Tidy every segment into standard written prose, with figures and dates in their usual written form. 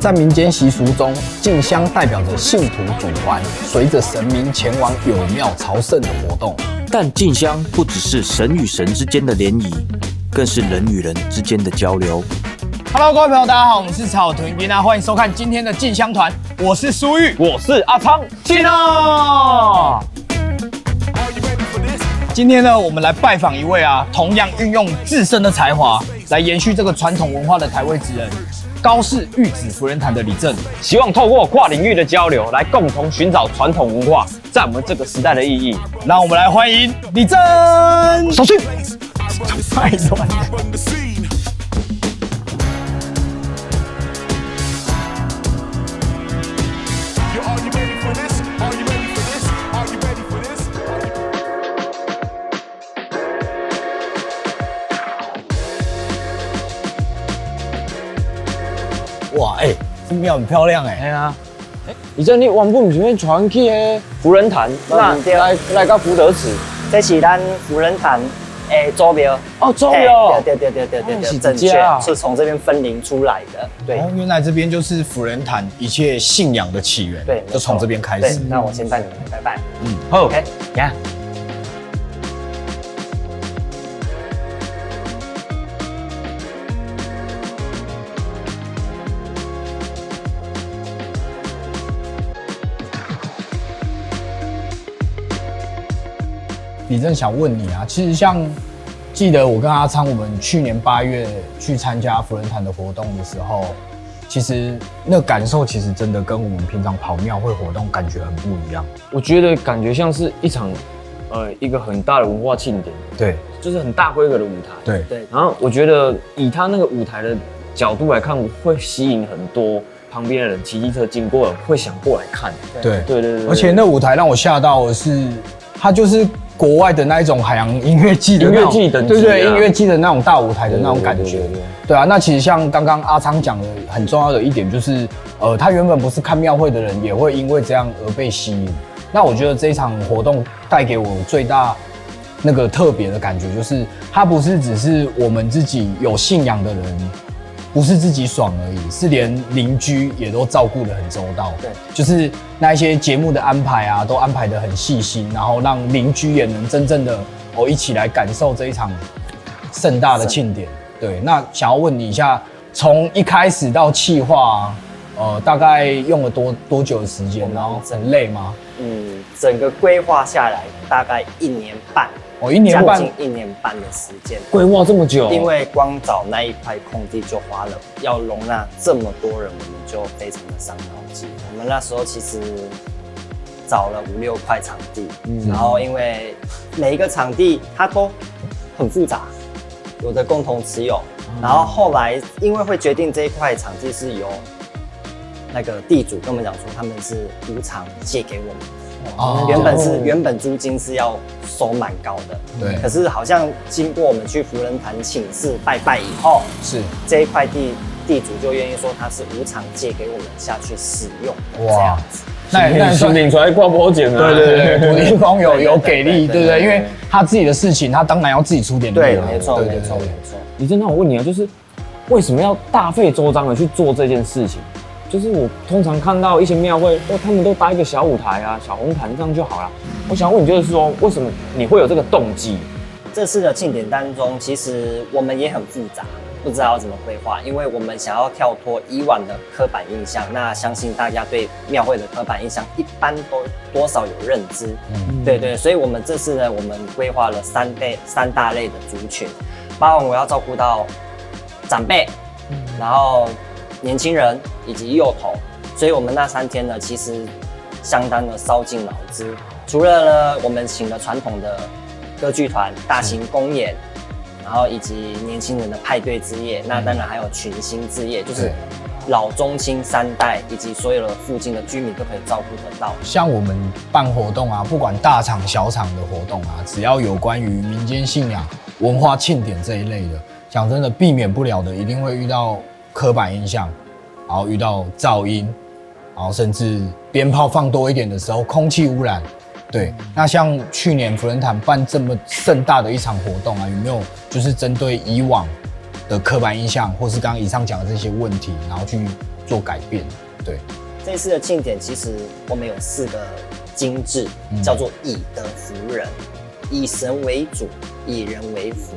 在民间习俗中，进香代表着信徒组团，随着神明前往有庙朝圣的活动。但进香不只是神与神之间的联谊，更是人与人之间的交流。Hello， 各位朋友，大家好，我们是草屯音啊，欢迎收看今天的进香团，我是苏玉，我是阿昌，进哦。今天呢，我们来拜访一位同样运用自身的才华来延续这个传统文化的台味职人，高氏玉子福仁坛的李正，希望透过跨领域的交流，来共同寻找传统文化在我们这个时代的意义。让我们来欢迎李正，手续，太乱了。哇，这庙很漂亮哎呀，你这你原本不是传去的福仁坛，那来到福德祠，这是咱福仁坛的祖庙哦，祖庙，对，正确，是从这边分灵出来的。对，原来这边就是福仁坛一切信仰的起源，对，就从这边开始。那我先带你们来拜拜。好 ，OK， 呀。李正想问你其实像记得我跟阿昌，我们去年8月去参加福仁坛的活动的时候，其实那感受其实真的跟我们平常跑庙会活动感觉很不一样。我觉得感觉像是一场一个很大的文化庆典，对，就是很大规格的舞台，对。然后我觉得以他那个舞台的角度来看，会吸引很多旁边的人骑机车经过会想过来看。对，而且那舞台让我吓到的是，它就是国外的那一种海洋音乐季的那种，对，音乐季的那种大舞台的那种感觉。对啊，那其实像刚刚阿昌讲的，很重要的一点就是，他原本不是看庙会的人，也会因为这样而被吸引。那我觉得这一场活动带给我最大那个特别的感觉，就是它不是只是我们自己有信仰的人，不是自己爽而已，是连邻居也都照顾得很周到。对，就是那一些节目的安排都安排得很细心，然后让邻居也能真正的一起来感受这一场盛大的庆典。对，那想要问你一下，从一开始到企划，大概用了多久的时间？然后很累吗？整个规划下来大概1年半。1年半，将近1年半的时间，规划这么久，因为光找那一块空地就花了，要容纳这么多人，我们就非常的伤脑筋。我们那时候其实找了5、6块场地，然后因为每一个场地它都很复杂，有的共同持有，然后后来因为会决定这一块场地是由那个地主跟我们讲说，他们是无偿借给我们。原本租金是要收蛮高的，对。可是好像经过我们去福仁坛请示拜拜以后，是这一块地主就愿意说他是无偿借给我们下去使用的这样子。那算领出来挂保险啊？对，土地公有给力，对不对？因为他自己的事情，他当然要自己出点力。对，没错。李正，那我问你就是为什么要大费周章的去做这件事情？就是我通常看到一些庙会，他们都搭一个小舞台小红毯这样就好了。我想问你，就是说，为什么你会有这个动机？这次的庆典当中，其实我们也很复杂，不知道要怎么规划，因为我们想要跳脱以往的刻板印象。那相信大家对庙会的刻板印象一般都多少有认知，对，所以我们这次呢，我们规划了3大类的族群，包含我要照顾到长辈，然后年轻人以及幼童，所以我们那3天呢，其实相当的烧尽脑汁。除了呢，我们请了传统的歌剧团、大型公演，然后以及年轻人的派对之夜，那当然还有群星之夜，就是老中青3代以及所有的附近的居民都可以照顾得到。像我们办活动不管大场小场的活动只要有关于民间信仰、文化庆典这一类的，讲真的，避免不了的，一定会遇到刻板印象，然后遇到噪音，然后甚至鞭炮放多一点的时候，空气污染。对，那像去年福仁坛办这么盛大的一场活动有没有就是针对以往的刻板印象，或是刚刚以上讲的这些问题，然后去做改变。对，这次的庆典其实我们有4个精致，叫做以德服人，以神为主，以人为辅。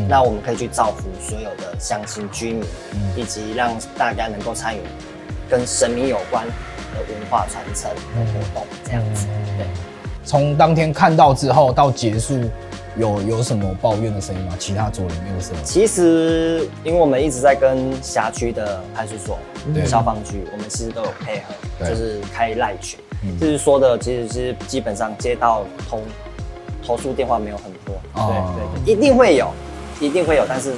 那我们可以去造福所有的乡亲居民，以及让大家能够参与跟神明有关的文化传承的活动，这样子。对。从当天看到之后到结束，有什么抱怨的声音吗？其他左邻右舍？其实，因为我们一直在跟辖区的派出所、消防局，我们其实都有配合，就是开赖群。就是说的，其实是基本上接到投诉电话没有很多，对，一定会有，但是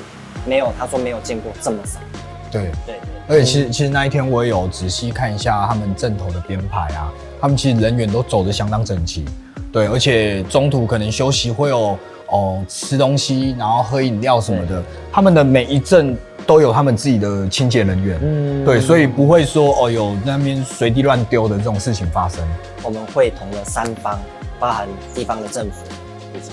没有，他说没有见过这么少。对，而且其实那一天我也有仔细看一下他们阵头的编排啊，他们其实人员都走得相当整齐。对，而且中途可能休息会有吃东西，然后喝饮料什么的，他们的每一阵都有他们自己的清洁人员，对，所以不会说有那边随地乱丢的这种事情发生。我们会同了3方，包含地方的政府以及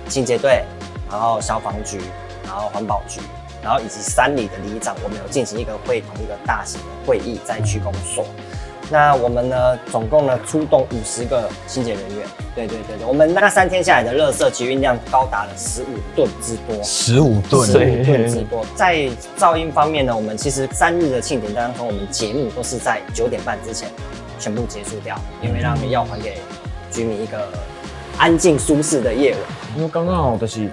清洁队，然后消防局，然后环保局，然后以及3里的里长，我们有进行一个会同一个大型的会议在区公所。那我们呢，总共呢出动50个清洁人员。对，我们那3天下来的垃圾集运量高达了15吨之多。15吨之多。在噪音方面呢，我们其实3日的庆典当中，我们节目都是在9点半之前全部结束掉，因为让要还给居民一个安静舒适的夜晚。因为刚刚就是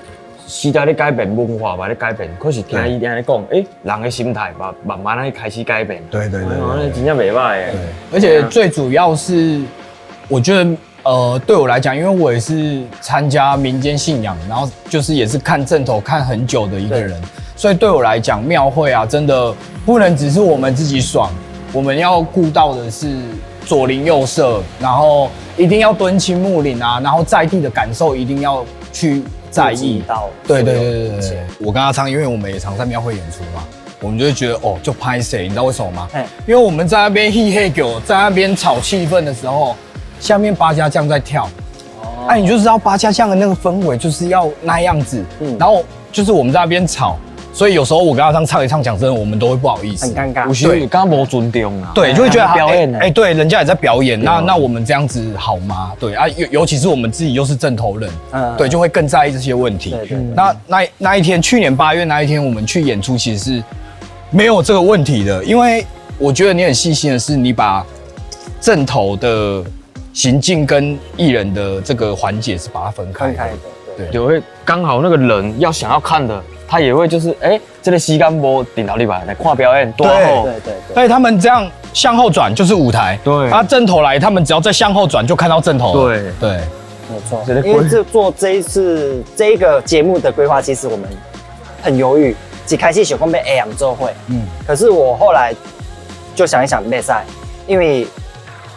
时代在改变，文化嘛在改变，可是听伊这样讲，人的心态慢慢在开始改变。对，真正袂歹的。而且最主要是，我觉得对我来讲，因为我也是参加民间信仰，然后就是也是看阵头看很久的一个人，所以对我来讲，庙会啊，真的不能只是我们自己爽，我们要顾到的是左邻右舍，然后一定要敦亲睦邻啊，然后在地的感受一定要去在意到。对，我跟阿昌，因为我们也常在庙会演出嘛，我们就会觉得就拍谁，你知道为什么吗？因为我们在那边嘿嘿狗，在那边炒气氛的时候，下面八家将在跳，你就知道八家将的那个氛围就是要那样子，然后就是我们在那边吵。所以有时候我跟阿昌唱一唱，讲真的，我们都会不好意思，很尴尬。对，刚刚没尊重啊。对，就会觉得表演，对，人家也在表演，那我们这样子好吗？对啊，尤其是我们自己又是阵头人，对，就会更在意这些问题。对。那一天，去年8月那一天，我们去演出，其实是没有这个问题的，因为我觉得你很细心的是，你把阵头的行进跟艺人的这个环节是把它分开的。对，就会刚好那个人想要看的。他也会就是这个时间无顶头里吧，来看表演多好。对。所以他们这样向后转就是舞台，对。阵头来，他们只要再向后转就看到阵头了。对，没错。因为做这一次这个节目的规划，其实我们很犹豫，一开始想讲要 AM 做会，可是我后来就想一想，没赛，因为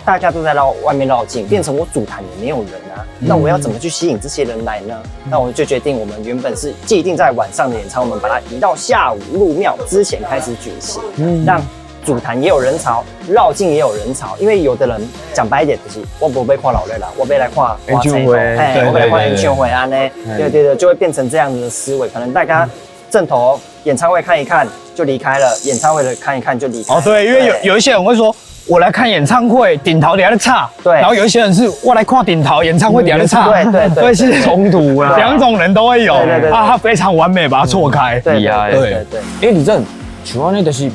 大家都在外面绕境，变成我主坛也没有人啊，那我要怎么去吸引这些人来呢？那我就决定，我们原本是既定在晚上的演唱，我们把它移到下午入庙之前开始举行，让主坛也有人潮，绕境也有人潮。因为有的人讲白一点就是，我不被看老人啦，我被来看演唱会，我被来看演唱会啊呢，对，就会变成这样子的思维，可能大家阵头演唱会看一看就离开了，演唱会的看一看就离开了。对，因为有一些人会说，我来看演唱会，顶头底下在唱，对。然后有一些人是我来看顶头演唱会底下在唱，对，是冲突啊，2种人都会有，他非常完美把它错开，对。因为李正，像我那就是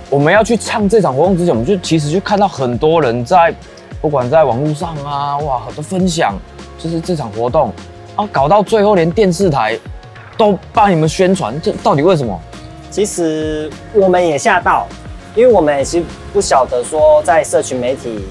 我们要去唱这场活动之前，我们就其实就看到很多人在不管在网络上啊，很多分享，就是这场活动，搞到最后连电视台都帮你们宣传，这到底为什么？其实我们也吓到。因为我们也其实不晓得说，在社群媒体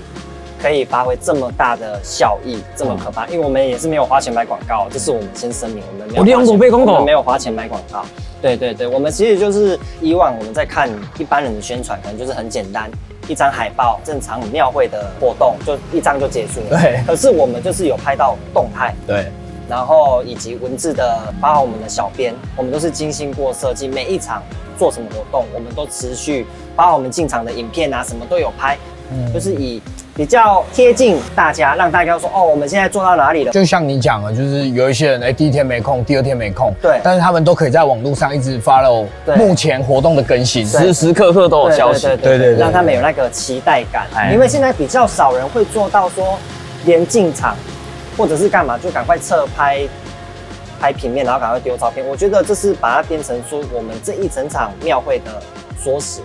可以发挥这么大的效益，这么可怕。因为我们也是没有花钱买广告，这是我们先声明，我们没有花钱买广告。对，我们其实就是以往我们在看一般人的宣传，可能就是很简单，一张海报，正常庙会的活动就一张就结束了。对。可是我们就是有拍到动态，对，然后以及文字的，包括我们的小编，我们都是精心过设计，每一场做什么活动，我们都持续，包括我们进场的影片啊，什么都有拍，就是以比较贴近大家，让大家说哦，我们现在做到哪里了？就像你讲的，就是有一些人，第一天没空，第二天没空，对，但是他们都可以在网络上一直 follow 目前活动的更新，时时刻刻都有消息，对，让他们有那个期待感。因为现在比较少人会做到说，连进场或者是干嘛就赶快侧拍平面，然后赶快丢照片。我觉得这是把它变成说我们这一整场庙会的缩时。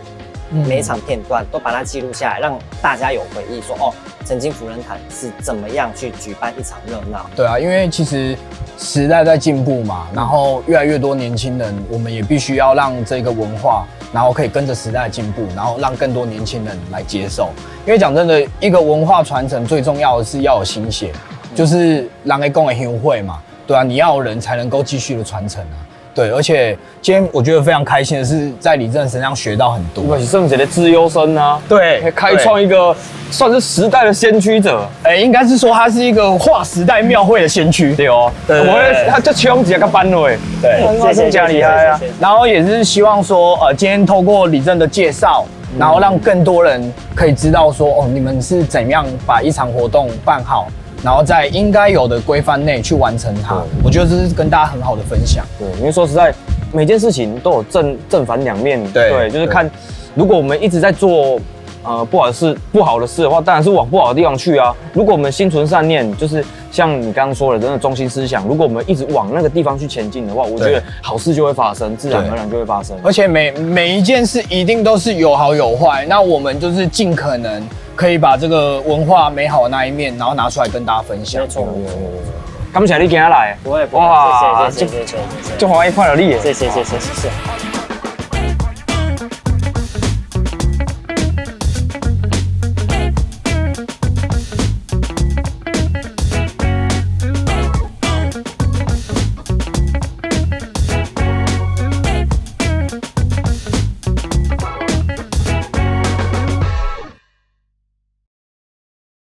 每一场片段都把它记录下来，让大家有回忆说哦，曾经福仁坛是怎么样去举办一场热闹。对啊，因为其实时代在进步嘛，然后越来越多年轻人，我们也必须要让这个文化，然后可以跟着时代进步，然后让更多年轻人来接受。因为讲真的，一个文化传承最重要的是要有新血，就是让人讲的香会嘛，对啊，你要有人才能够继续的传承啊。对，而且今天我觉得非常开心的是，在李正身上学到很多。我是圣杰的资优生啊，对，开创一个算是时代的先驱者。应该是说他是一个划时代庙会的先驱。对哦，他就冲几个班了，对，真加厉害啊。然后也是希望说，今天透过李正的介绍，然后让更多人可以知道说，哦，你们是怎样把一场活动办好。然后在应该有的规范内去完成它，我觉得这是跟大家很好的分享。对，因为说实在，每件事情都有正反两面。对，就是看，如果我们一直在做不好的事的话，当然是往不好的地方去啊。如果我们心存善念，就是像你刚刚说的，真的中心思想，如果我们一直往那个地方去前进的话，我觉得好事就会发生，自然而然就会发生。而且每一件事一定都是有好有坏，那我们就是尽可能可以把这个文化美好的那一面，然后拿出来跟大家分享。没错。感谢你今天来，不会，哇，谢谢，就欢迎看到你，谢谢。